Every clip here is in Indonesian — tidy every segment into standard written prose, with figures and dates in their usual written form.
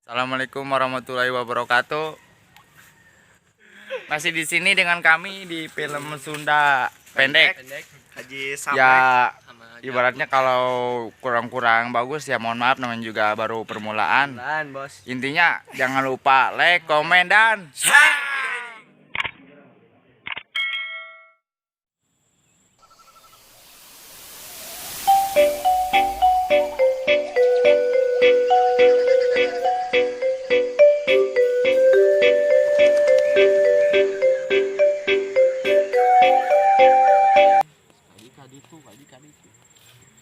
Assalamualaikum warahmatullahi wabarakatuh. Masih di sini dengan kami di film Sunda pendek. Haji Samek. Ya ibaratnya kalau kurang-kurang bagus ya mohon maaf, namanya juga baru permulaan. Bos. Intinya jangan lupa like, komen, dan share.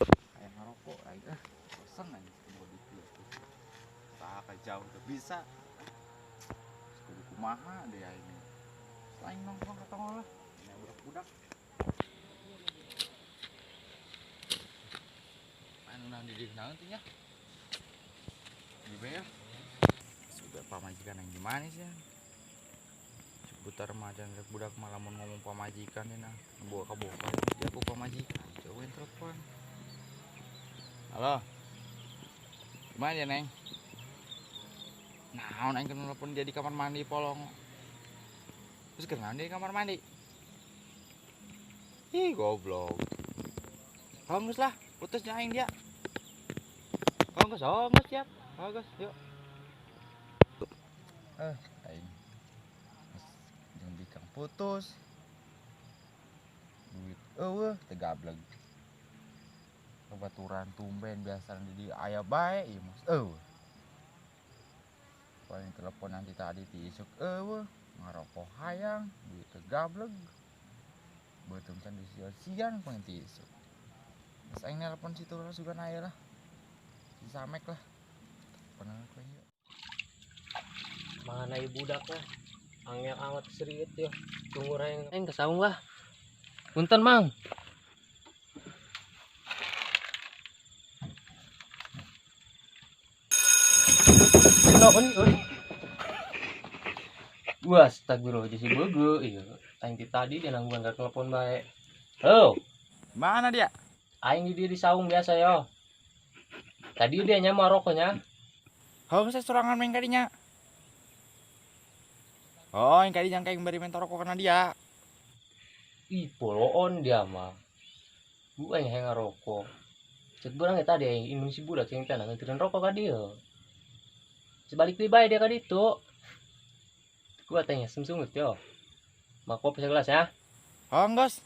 Kayak ngerokok aja, bosan aja mau dipilih. Tak jauh tuh bisa. Kudu kumaha deh ini. Selain nongkrong kata ngolah, ini budak-budak. Anu nang di naon teh nya? Gibe ya. Sudah pamajikan yang gimana sih? Seputar remaja rek budak malah mau ngomong pamajikan nih nah. Buka-buka dia aku pamajikan. Cobain telepon. Halo. Gimana ya, Neng? Nah, Neng kenal telepon dia di kamar mandi polong. Terus kenal dia di kamar mandi. Ih, goblok. Bagus lah, putusnya aing dia. Bagus siap. Bagus, yuk. Aing. Jeung bikang putus. Duit tegableg. Kebaturan tumben biasa di aya bae ieu mah. Paling telepon nanti tadi ti isuk ngarokok hayang duit tegableg. Beuteung can disia-sian paling ti isuk. Terus aing nelpon situ lah sugan aya lah. Si Samek lah. Pernah aku ieu. Mana ibu budak lah. Angel amat seriut yo. Tunggu reng kesaung lah. Punten, Mang. Kenapa nih? Wah, astagfirullah jadi beugeut ieu. Aing tadi dia nangguan ka telepon bae. Heuh, Mana dia? aing di di saung biasa yo. Tadi dia nyamar rokoknya. Oh, saya sorangan main kadinya. Oh, yang kadinya kayak bari mentor rokok karena dia. Ih, poloon dia mah. Bu aing hayang ngarokok. Cek burang eta tadi aing inun si budak yang teh nganterin rokok ka dieu. Sebalik deui bae dia ka ditu. Gua tanya sumsungut yo. Mak kopi segelas ya. Oh, Gos.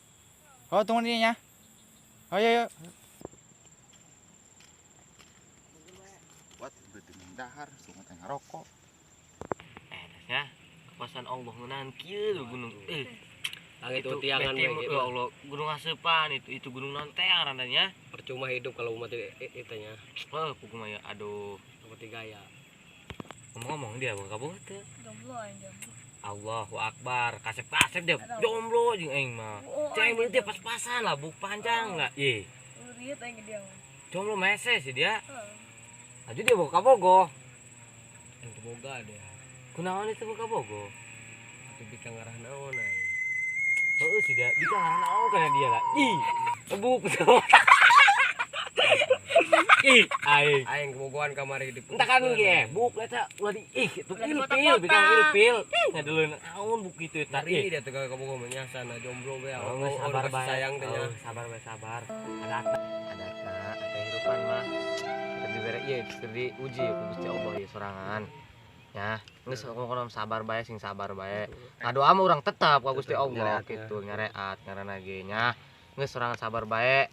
Oh, tunggu dia nya. Oh, iya. Buat beuteung dahar, sungut ngarokok. Ya kepasan Allah menahan kieu gunung Langit itu tiangan we gitu. Ya Allah, gunung Asepan itu gunung Nonteng rananya. Percuma hidup kalau umat itanya. Pokoknya ya aduh. Seperti gaya. Ngomong dia bukan kabur teh. Jomblo aing jomblo. Allahu Akbar, kasep-kasep dia jomblo jeung aing mah. Ceng beureut dia pas-pasan lah, buk panjang lah. Ih, Lihat aing dia mah. jomblo mese sih dia. Heeh. Aju dia buka bogo. Yang boga dia. Kunaon itu buka bogo? Atuh bika ngarah naon aing. Heueuh sih dia, bika ngaran naon kana dia lah. Ih, buk. Ih, aing. Aing kebogohan kamari di. Entah kan ge, buk eta ulah di itu ilpil, bikang ilpil. Ngadeuleuh naon buk kitu eta. Tadi dia teh kabogoh mah nyasana jomblo we. Sabar bae. Sayang teh nya. Sabar bae sabar. Adatna kehidupan mah. Lebih bere ieu di uji ku Gusti Allah ieu sorangan. Ya, geus ngomong sabar bae sing sabar bae. Ngadoa mah urang tetap ka Gusti Allah kitu nyareat ngaranna ge nya. Geus sorangan sabar bae.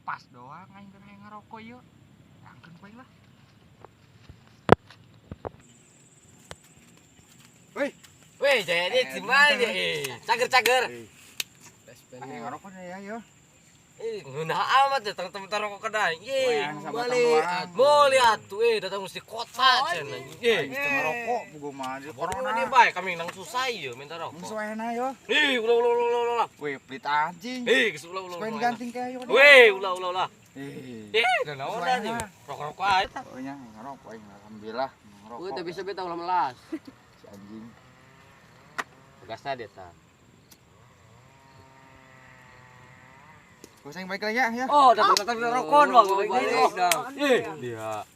Pas doang aing keur hayang ngarokok ieu. Angkeun bae lah. Weh, jaya dia di mana dia? Cager-cager. Hayang ngarokok ya ieu. Ngeunah amat ya temen-temen rokok kedai. Mau lihat tuh datang mesti kota cenah. Kita ngerokok bugo mah di Corona corona. nih bae kami nang susah ieu minta rokok. Musuhna yo. Ulah. Weh, pelit anjing. Geus ulah. Supaya ganting kayak ayo. Ulah. Naon dah nih? Rokok-rokok aja. Pokoknya ngerokok aing alhamdulillah ngerokok. Teu bisa beta ulah melas. Si anjing. Tugasna dia tah. Gua sayang balik lagi ya. Oh, datang rokok doang. Balik dong. Dia.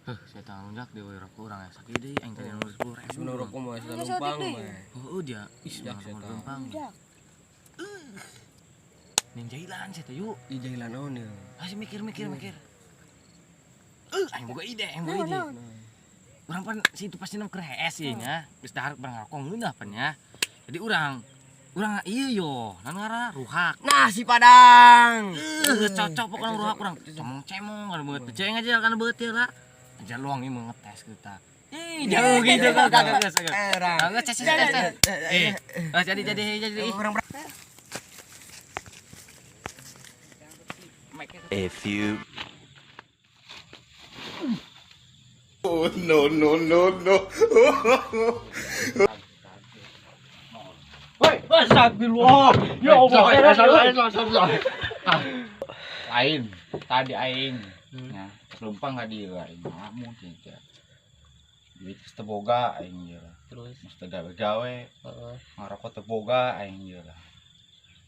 Saya tahu jak di rokok orang ya sakit deh, aing tadi nurus 10.000. Sebenarnya rokok mah sudah numpang mah. Oh dia, Jak saya tahu. numpang. Ninjailan sih tuh yuk. Di jalan naon ya. Masih mikir. Aing boga ide. Urang pan situ pasti nam krees ieu nya. Geus dahar barang rokok ngeunah pan nya. Jadi urang ieu yo, nan ngaranna ruhak. Nasi Padang. Cocok pokoknya ruhak urang. Cemong kana beut ceng aja kana beut ya lah. Aja luang ieu ngetes kita. Jauh gitu kagak geus. Kagak ces. Jadi. A few. Astagfirullah. Ya Allah. Lain tadi aing nya lumpang ka dieu aing ngalamun cincin duit teu boga aing ieu Terus mesti gawe ngarokok teu boga aing ieu lah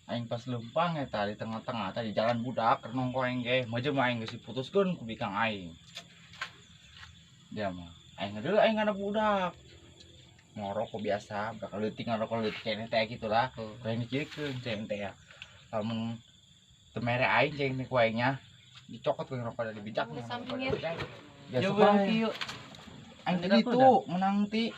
aing pas lempang eta di tengah-tengah tadi jalan budak nongko aing ge meujeum aing geus diputuskeun ku bikang aing dia mah aing deuleu aing kana budak ngarokok biasa bakal leutik ngarokok leutik kene teh gitulah aing diciekeun ceng teh ya lamun teu mere aing ceng teh ku aing nya dicokot ku ngarokok dari bijak ya sekarang kieu aing teh itu menang ti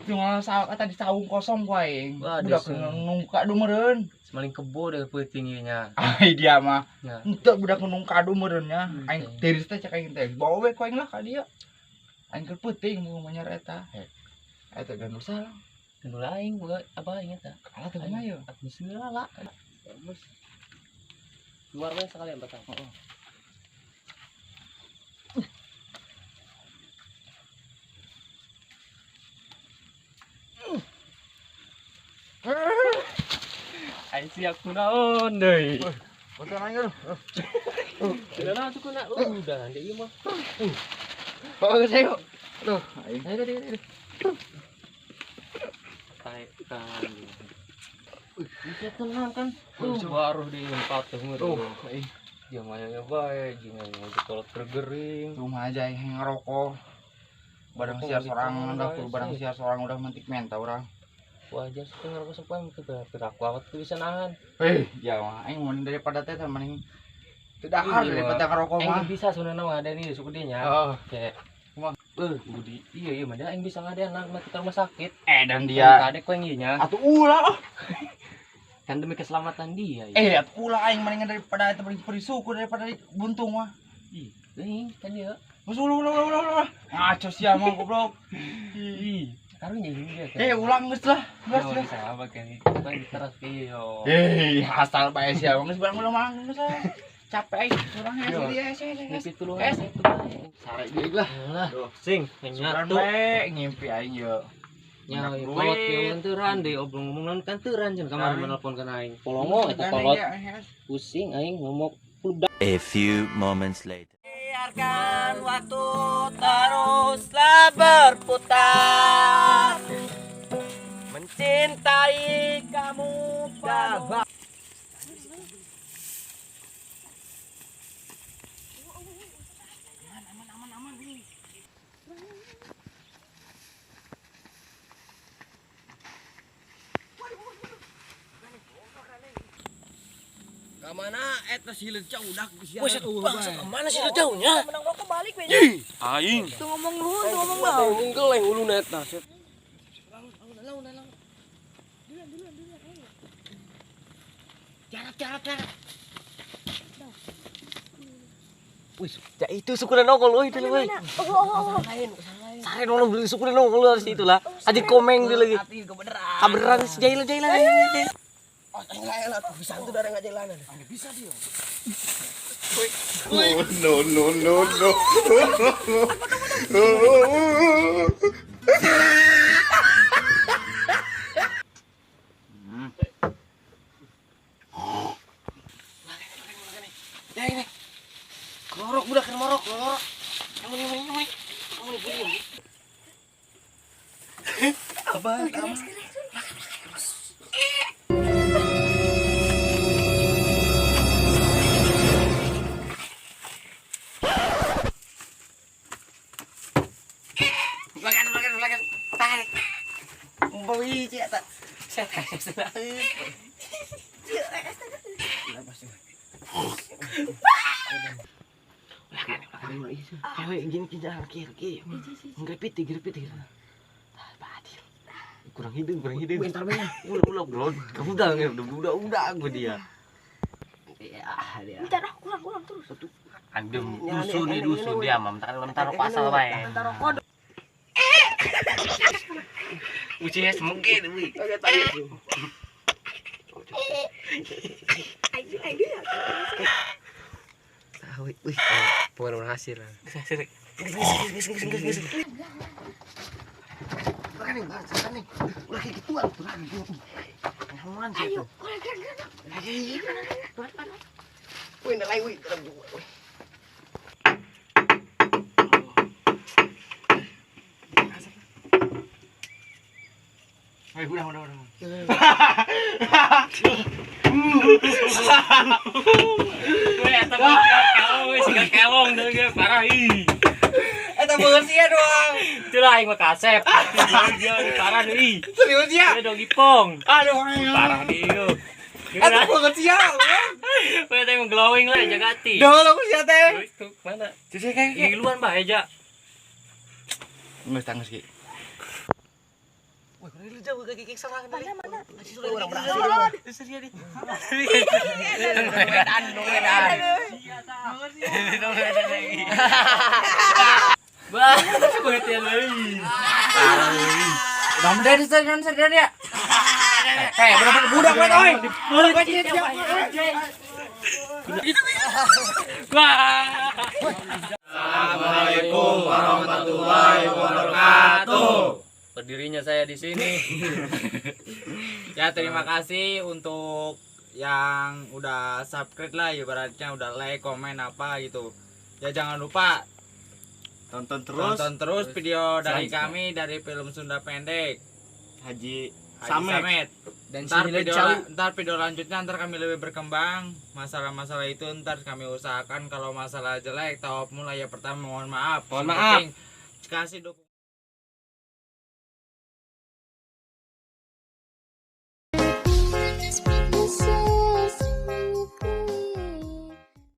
cuma tadi saung kosong ku aing budak nung kadu meureun semaling kebo deh peuting ieu nya. ai dia mah Ya. henteu budak nung kadu meureun nya aing tiris teh cek aing teh bawa we ku aing lah ka dieu aing keur peuting mau manyar eta eta gan usah lah Nu lain gua apa ingat tak? kalah teh mah yeuh Bismillah lah. Keluar we sekalian batang. Ai siap kunaon deui. betul aing lu Kira tuh kuna udah nanti ieu mah. bawa ke saya tuh aing tadi Kan. Bisa tenang kan? Baru diempat teh meureun. Dia mah nya bae, jeung kalau tergering. rumah aja yang ngerokok barang siar seorang udah full barang siar seorang udah mentik menta orang Wajar setengah rokok sepan gerak awak tuh bisa nahan. ya mah aing mun daripada teh mending teu dahar daripada ngerokok mah Aing bisa sebenarnya ngadain ini suku dia nya. oh Kayak Budi. Iya mah aing bisa ngadain anak mati ke rumah sakit. dan dia Kadek ku yang ieu nya. atuh ulah Kan demi keselamatan dia. Ya. atuh ulah aing mendingan daripada teu beri suku daripada buntung mah Ih, geuning kan dia. ulah ngaco sia mah goblok Karunya dia kan. ulang geus lah Geus sama kan itu kan terus kieu. asal bae sia geus barang ulah mang geus capek aing urang ya dia Ngimpi tuluh itu bae. sare deui lah Lah, sing Suran nyatu. bae ngimpi aing yeuh Nya Budak kolot duit. yang teuran deui obrol ngomongna kan teuran cenah kamari menelpon kana aing. Polongo eta kolot pusing aing ngomong A few moments later. Biarkan waktu teruslah berputar, mencintai kamu pada Kamana eta sileun caudak sia. Wes mana sih jauhnya? Menang rokok balik we. aing Tuh ngomong luhun, tuh ngomong lah. Ngeleng uluna eta. Jarak. Wih, ya itu sukuran nongol euy itu euy. Oh. Sare nolong beli sukuran nongol dari situ lah. Aji komeng dia lagi. Kabeneran si jailan. Oh, enggak bisa tuh dari ngajailan. Bisa dia. No. Kelorok budak kelorok. Kurang hidung. Bentar banyak. Udah, kamu udah aku dia. Bentar, kurang terus. Adem, dusun dia mah, bentar pasal bae. Ucinya semengke tuh. Pengen hasil. Ayo, Eta beunsia doang. Itulah aing mah kasep. Parah deui. Serius ya? Dia dong ipong. Aduh, Parah dieu. eta beunsia. We teh glowing lah jagati. Dolo ku sia teh. Tuh mana? Cece kayak Di luar bah aja. Geus tangis ki. mana? Bah, pengertian euy. Udah dari sadar ya. Kayak bener-bener budak we toy. Assalamualaikum warahmatullahi wabarakatuh. Berdirinya saya di sini. Ya terima kasih untuk yang udah subscribe lah, ibaratnya udah like, komen apa gitu. Ya jangan lupa Tonton tonton terus video dari kami dari film Sunda Pendek Haji Samet. Dan Ntar video lanjutnya ntar kami lebih berkembang masalah-masalah itu, ntar kami usahakan. Kalau masalah jelek tahu mulai ya pertama mohon maaf. Mohon maaf. Kasih dukungan.